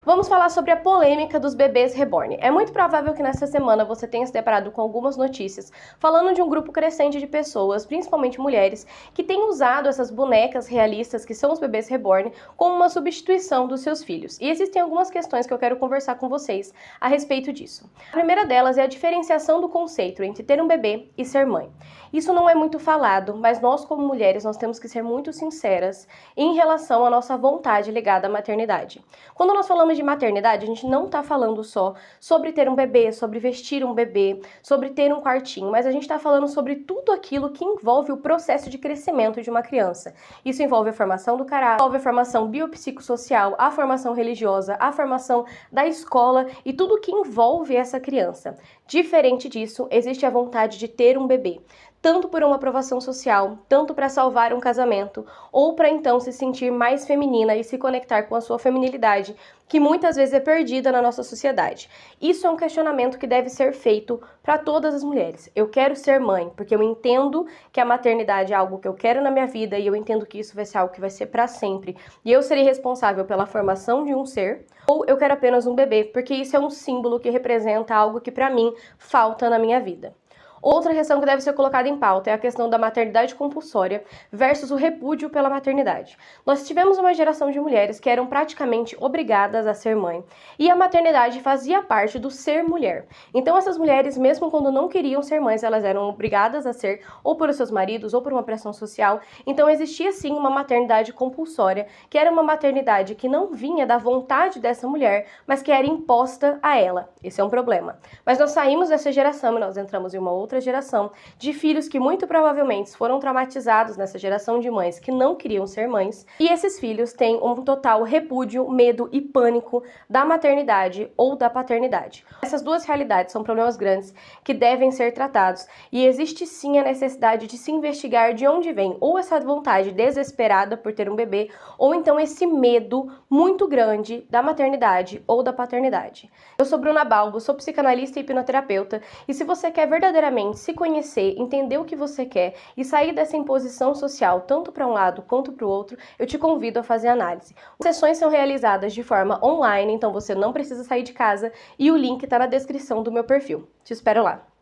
Vamos falar sobre a polêmica dos bebês reborn. É muito provável que nessa semana você tenha se deparado com algumas notícias falando de um grupo crescente de pessoas, principalmente mulheres, que têm usado essas bonecas realistas, que são os bebês reborn, como uma substituição dos seus filhos. E existem algumas questões que eu quero conversar com vocês a respeito disso. A primeira delas é a diferenciação do conceito entre ter um bebê e ser mãe. Isso não é muito falado, mas nós como mulheres nós temos que ser muito sinceras em relação à nossa vontade ligada à maternidade. Quando nós falamos de maternidade, a gente não está falando só sobre ter um bebê, sobre vestir um bebê, sobre ter um quartinho, mas a gente está falando sobre tudo aquilo que envolve o processo de crescimento de uma criança. Isso envolve a formação do caráter, envolve a formação biopsicossocial, a formação religiosa, a formação da escola e tudo que envolve essa criança. Diferente disso, existe a vontade de ter um bebê, tanto por uma aprovação social, tanto para salvar um casamento, ou para então se sentir mais feminina e se conectar com a sua feminilidade, que muitas vezes é perdida na nossa sociedade. Isso é um questionamento que deve ser feito para todas as mulheres. Eu quero ser mãe, porque eu entendo que a maternidade é algo que eu quero na minha vida e eu entendo que isso vai ser algo que vai ser para sempre. E eu serei responsável pela formação de um ser, ou eu quero apenas um bebê, porque isso é um símbolo que representa algo que para mim falta na minha vida. Outra questão que deve ser colocada em pauta é a questão da maternidade compulsória versus o repúdio pela maternidade. Nós tivemos uma geração de mulheres que eram praticamente obrigadas a ser mãe, e a maternidade fazia parte do ser mulher. Então essas mulheres, mesmo quando não queriam ser mães, elas eram obrigadas a ser, ou por seus maridos, ou por uma pressão social. Então existia sim uma maternidade compulsória, que era uma maternidade que não vinha da vontade dessa mulher, mas que era imposta a ela. Esse é um problema. Mas nós saímos dessa geração e nós entramos em uma outra geração de filhos que muito provavelmente foram traumatizados nessa geração de mães que não queriam ser mães, e esses filhos têm um total repúdio, medo e pânico da maternidade ou da paternidade. Essas duas realidades são problemas grandes que devem ser tratados, e existe sim a necessidade de se investigar de onde vem ou essa vontade desesperada por ter um bebê, ou então esse medo muito grande da maternidade ou da paternidade. Eu sou Bruna Balbo, sou psicanalista e hipnoterapeuta, e se você quer verdadeiramente se conhecer, entender o que você quer e sair dessa imposição social, tanto para um lado quanto para o outro, eu te convido a fazer análise. As sessões são realizadas de forma online, então você não precisa sair de casa, e o link está na descrição do meu perfil. Te espero lá.